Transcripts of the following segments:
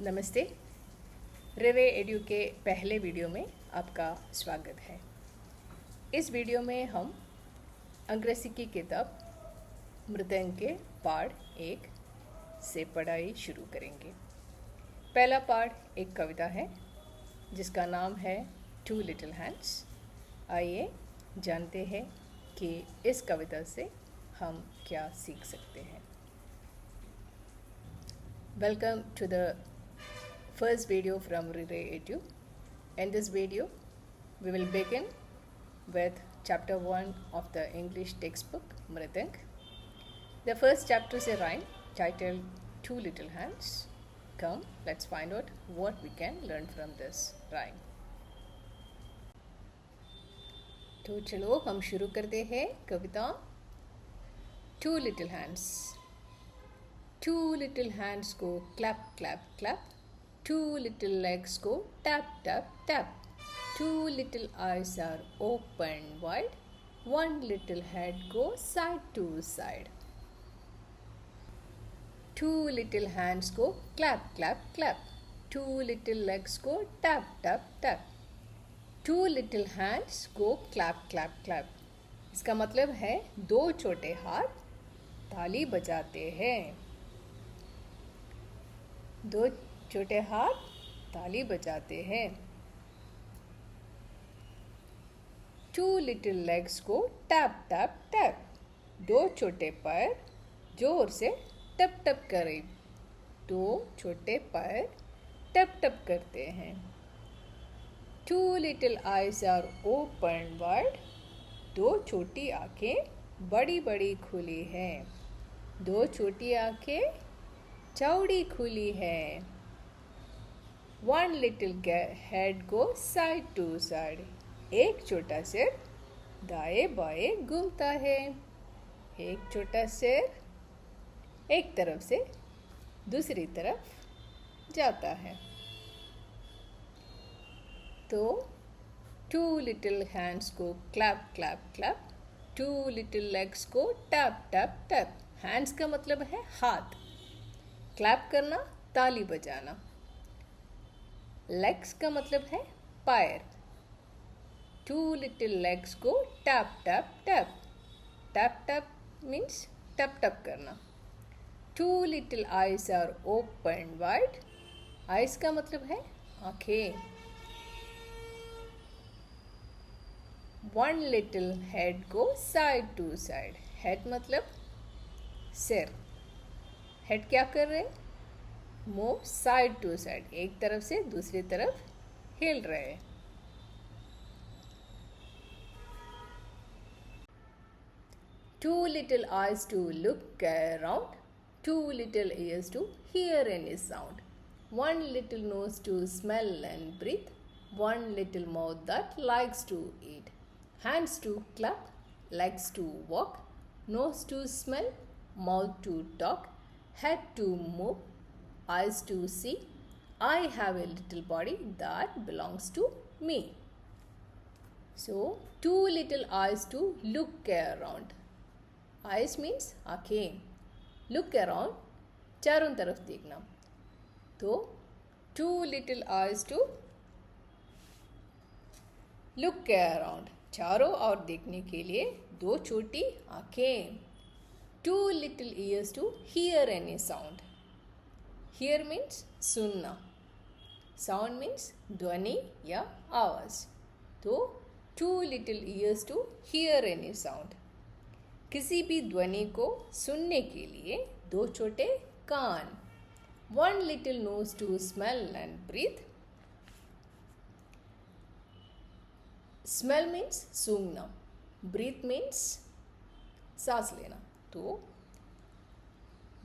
नमस्ते। रिरे एड्यू के पहले वीडियो में आपका स्वागत है। इस वीडियो में हम अंग्रेजी की किताब मृदंग के पाठ 1 से पढ़ाई शुरू करेंगे। पहला पाठ एक कविता है जिसका नाम है टू लिटिल हैंड्स। आइए जानते हैं कि इस कविता से हम क्या सीख सकते हैं। Welcome to the first video from Rire Edu. In this video, we will begin with chapter 1 of the English textbook Mridang. The first chapter is a rhyme titled Two Little Hands. Come, let's find out what we can learn from this rhyme. तो चलो हम शुरू करते हैं कविता Two Little Hands. Two little hands go clap, clap, clap. Two little legs go tap, tap, tap. Two little eyes are open wide. One little head goes side to side. Two little hands go clap, clap, clap. Two little legs go tap, tap, tap. Two little hands go clap, clap, clap. इसका मतलब है दो छोटे हाथ ताली बजाते हैं। दो छोटे हाथ ताली बजाते हैं। Two little legs go tap tap tap. दो छोटे पैर जोर से टप टप करें। दो छोटे पैर टप टप करते हैं। Two little eyes are open wide. दो छोटी आंखें बड़ी बड़ी खुली हैं। दो छोटी आंखें चौड़ी खुली है। One little head goes side to side. एक छोटा सिर दाएं बाएं घूमता है। एक छोटा सिर एक तरफ से दूसरी तरफ जाता है। तो two little hands go clap clap clap. Two little legs go tap tap tap. Hands का मतलब है हाथ। क्लैप करना ताली बजाना। लेग्स का मतलब है पैर। टू लिटिल लेग्स को tap tap tap. Tap tap means टप टप करना। Two little eyes are open wide. Eyes का मतलब है आंखें। वन लिटिल हेड को साइड टू साइड। हेड मतलब सिर। हेड क्या कर रहे हैं? मूव साइड टू साइड, एक तरफ से दूसरी तरफ हिल रहे हैं। Two little eyes to look around. Two little ears to hear any sound. One little nose to smell and breathe. One little mouth that likes to eat. Hands to clap, legs to walk, nose to smell, mouth to talk, head to move, eyes to see. I have a little body that belongs to me. So, two little eyes to look around. Eyes means आँखें। Look around, चारों तरफ देखना। तो two little eyes to look around, चारों ओर देखने के लिए दो छोटी आँखें। Two little ears to hear any sound. Hear means सुनना। Sound means ध्वनि या आवाज। तो two little ears to hear any sound. किसी भी ध्वनि को सुनने के लिए दो छोटे कान। One little nose to smell and breathe. Smell means सूंघना। Breathe means सांस लेना। तो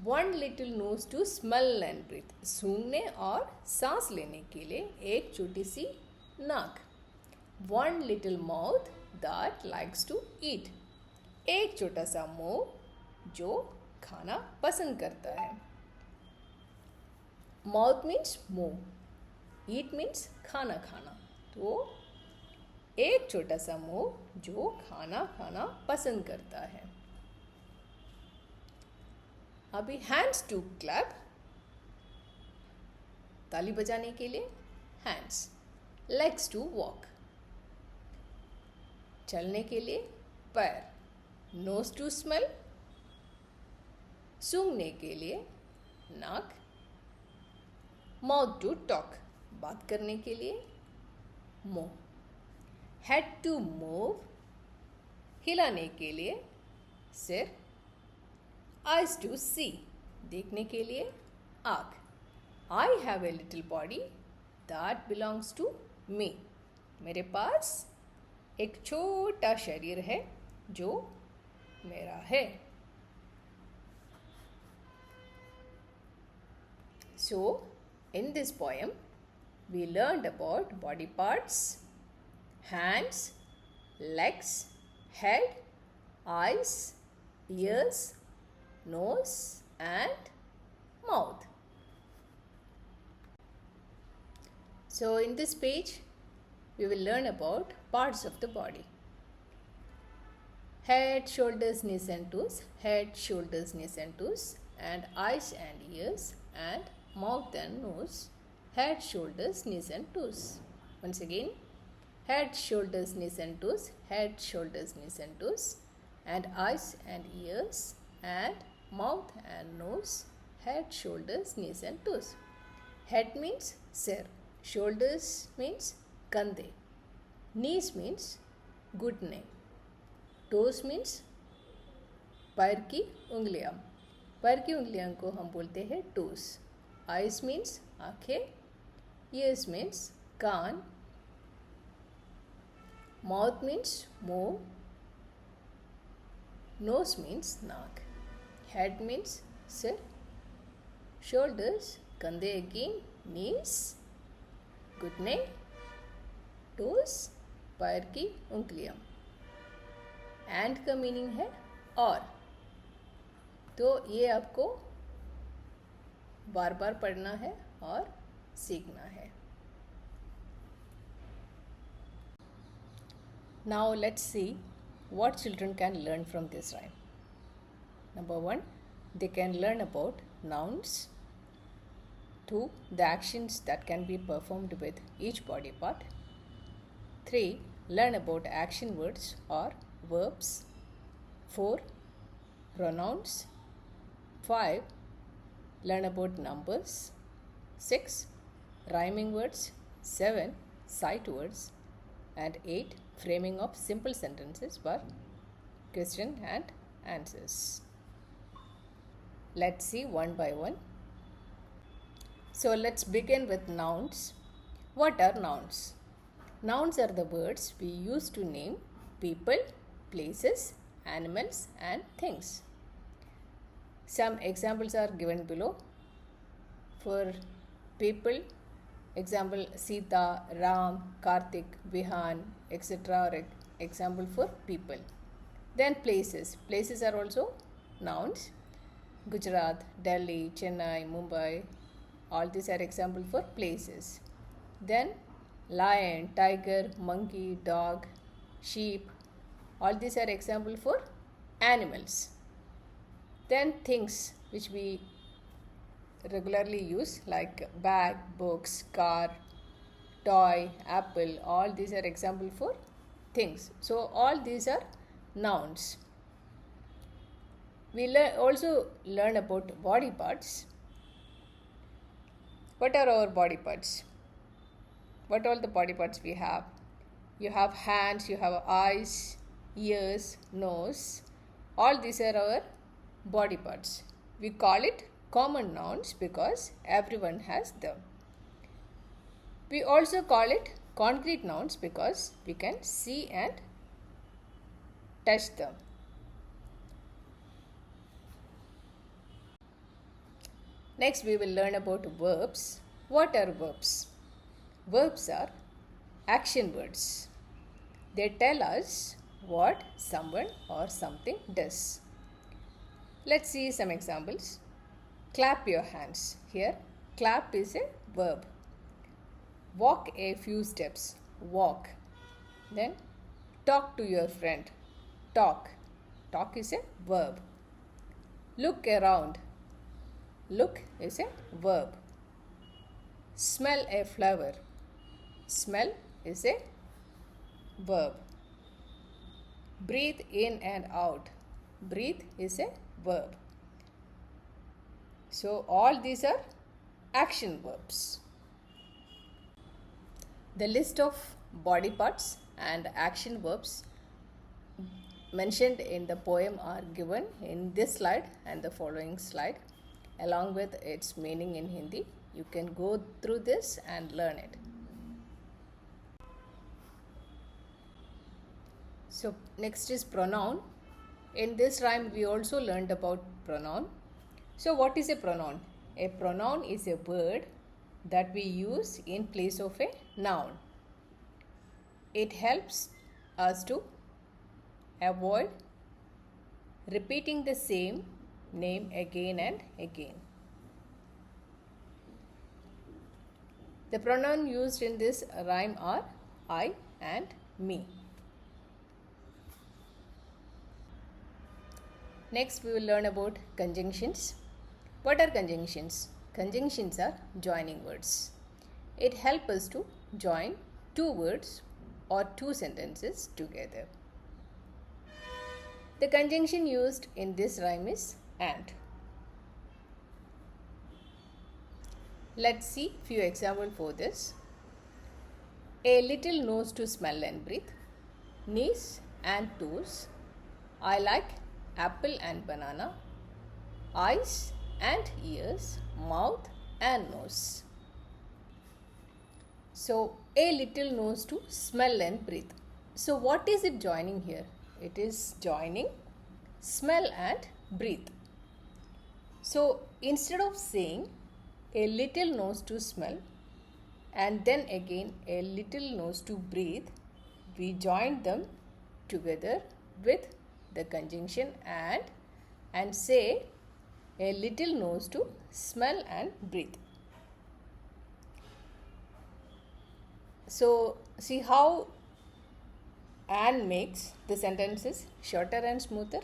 one little nose to smell and breathe, सूंघने और सांस लेने के लिए एक छोटी सी नाक। One little mouth that likes to eat, एक छोटा सा मुंह जो खाना पसंद करता है। माउथ मीन्स मुंह, ईट मीन्स खाना खाना। तो एक छोटा सा मुंह जो खाना खाना पसंद करता है। अभी हैंड्स टू क्लैप, ताली बजाने के लिए hands. Legs to walk. चलने के लिए पैर. Nose to smell. सूंघने के लिए नाक. Mouth to talk. बात करने के लिए मुंह. Head to move. हिलाने के लिए सिर. Eyes to see. देखने के लिए आँख. I have a little body that belongs to me. मेरे पास एक छोटा शरीर है जो मेरा है. So, in this poem, we learned about body parts, hands, legs, head, eyes, ears, nose, and mouth. So, in this page, we will learn about parts of the body. Head, shoulders, knees and toes, head, shoulders, knees and toes, and eyes and ears, and mouth and nose, head, shoulders, knees and toes. Once again, head, shoulders, knees and toes, head, shoulders, knees and toes, and eyes and ears, and mouth and nose, head, shoulders, knees and toes. Head means sir, shoulders means kande, knees means घुटने, toes means पैर की उंगलियां. पैर की उंगलियां को हम बोलते हैं toes. Eyes means आंखें, ears means कान, mouth means मुंह, nose means नाक, head means सिर, shoulders कंधे again, knees घुटने, toes पैर की उंगलियां. एंड का मीनिंग है और. तो ये आपको बार बार पढ़ना है और सीखना है. Now let's see what children can learn from this rhyme. Number 1, they can learn about nouns. 2, the actions that can be performed with each body part. 3, learn about action words or verbs. 4, pronouns. 5, learn about numbers. 6, rhyming words. 7, sight words. And 8, framing of simple sentences for question and answers. Let's see one by one. So let's begin with nouns. What are nouns? Nouns are the words we use to name people, places, animals, and things. Some examples are given below. For people, example Sita, Ram, Karthik, Vihan, etc. or example for people. Then places. Places are also nouns. Gujarat, Delhi, Chennai, Mumbai. All these are example for places. Then lion, tiger, monkey, dog, sheep. All these are example for animals. Then things which we regularly use like bag, books, car, toy, apple. All these are example for things. So all these are nouns. We also learn about body parts. What are our body parts? What all the body parts we have? You have hands, you have eyes, ears, nose. All these are our body parts. We call it common nouns because everyone has them. We also call it concrete nouns because we can see and touch them. Next, we will learn about verbs. What are verbs? Verbs are action words. They tell us what someone or something does. Let's see some examples. Clap your hands. Here, clap is a verb. Walk a few steps. Walk. Then, talk to your friend. Talk. Talk is a verb. Look around. Look is a verb. Smell a flower. Smell is a verb. Breathe in and out. Breathe is a verb. So all these are action verbs. The list of body parts and action verbs mentioned in the poem are given in this slide and the following slide along with its meaning in Hindi. You can go through this and learn it. So next is pronoun. In this rhyme we also learned about pronoun. So what is a pronoun? A pronoun is a word that we use in place of a noun. It helps us to avoid repeating the same name again and again. The pronoun used in this rhyme are I and me. Next we will learn about conjunctions. What are conjunctions? Conjunctions are joining words. It helps us to join two words or two sentences together. The conjunction used in this rhyme is and. Let's see few examples for this. A little nose to smell and breathe. Knees and toes. I like apple and banana. Eyes and ears, mouth and nose. So a little nose to smell and breathe. So what is it joining here? It is joining smell and breathe. So instead of saying a little nose to smell and then again a little nose to breathe, we join them together with the conjunction and say a little nose to smell and breathe. So see how and makes the sentences shorter and smoother.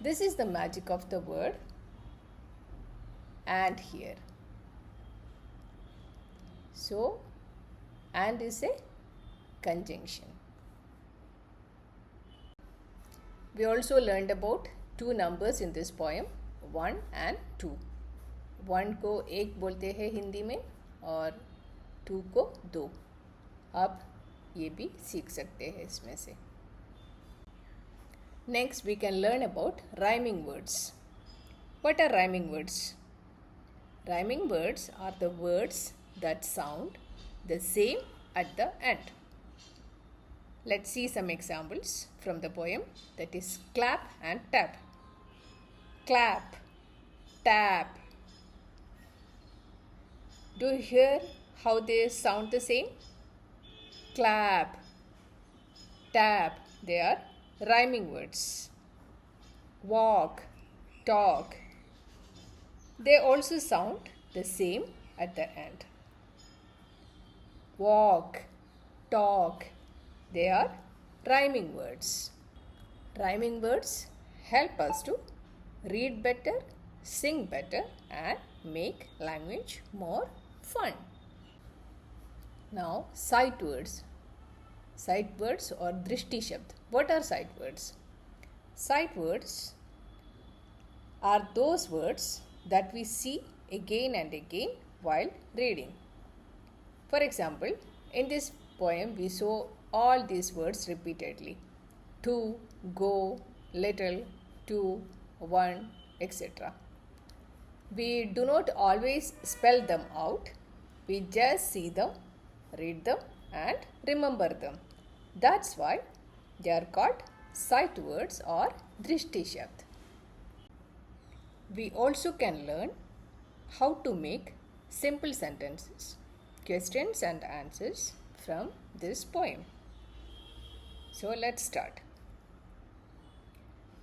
This is the magic of the word and here. So and is a conjunction. We also learned about two numbers in this poem, 1 and 2. 1 को 1 बोलते हैं हिंदी में और 2 को 2. आप ये भी सीख सकते हैं इसमें से. Next we can learn about rhyming words. What are rhyming words? Rhyming words are the words that sound the same at the end. Let's see some examples from the poem, that is clap and tap. Clap, tap. Do you hear how they sound the same? Clap, tap, they are rhyming words. Walk, talk, they also sound the same at the end. Walk, talk, they are rhyming words. Rhyming words help us to read better, sing better and make language more fun. Now sight words. Sight words or drishti shabd. What are sight words? Sight words are those words that we see again and again while reading. For example, in this poem we saw all these words repeatedly. To, go, little, to, one, etc. We do not always spell them out. We just see them, read them and remember them. That's why they are called sight words or drishti shabd. We also can learn how to make simple sentences, questions and answers from this poem. So let's start.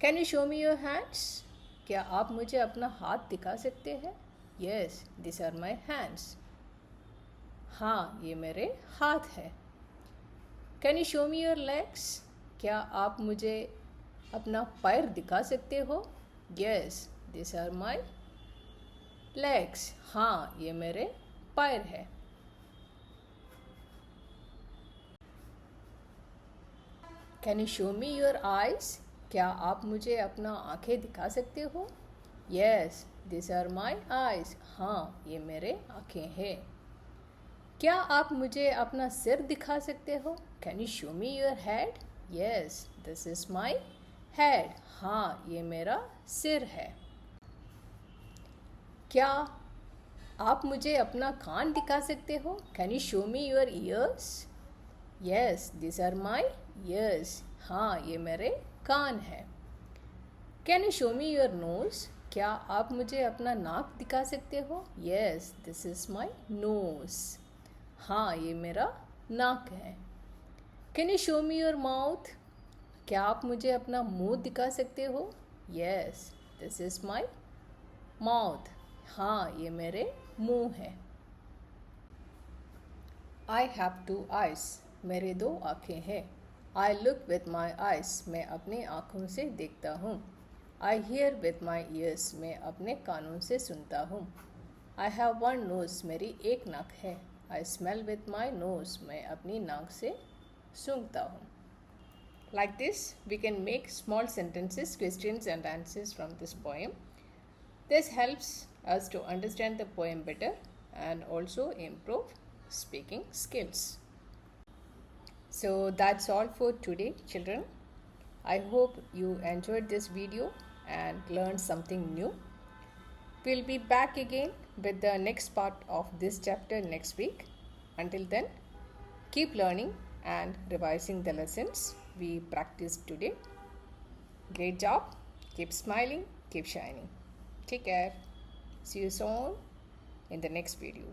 Can you show me your hands? क्या आप मुझे अपना हाथ दिखा सकते हैं? Yes, these are my hands. हाँ, ये मेरे हाथ है. Can you show me your legs? क्या आप मुझे अपना पैर दिखा सकते हो? Yes, these are my legs. हाँ, ये मेरे पैर है। Can you show me your eyes? क्या आप मुझे अपना आंखें दिखा सकते हो? Yes, this are my eyes. हाँ, ये मेरे आंखें हैं। क्या आप मुझे अपना सिर दिखा सकते हो? Can you show me your head? Yes, this is my head. हाँ, ये मेरा सिर है। क्या आप मुझे अपना कान दिखा सकते हो? Can you show me your ears? Yes, this are my ears. हाँ, ये मेरे कान हैं। Can you show me your nose? क्या आप मुझे अपना नाक दिखा सकते हो? Yes, this is my nose. हाँ, ये मेरा नाक है। Can you show me your mouth? क्या आप मुझे अपना मुंह दिखा सकते हो? Yes, this is my mouth. हाँ, ये मेरे मुंह है। I have to eyes. मेरे दो आँखें हैं। I look with my eyes. मैं अपने आँखों से देखता हूँ। I hear with my ears. मैं अपने कानों से सुनता हूँ। I have one nose. मेरी एक नाक है। I smell with my nose. मैं अपनी नाक से सूंघता हूँ। Like this, we can make small sentences, questions and answers from this poem. This helps us to understand the poem better and also improve speaking skills. So that's all for today, children. I hope you enjoyed this video and learned something new. We'll be back again with the next part of this chapter next week. Until then, keep learning and revising the lessons we practiced today. Great job. Keep smiling, keep shining. Take care. See you soon in the next video.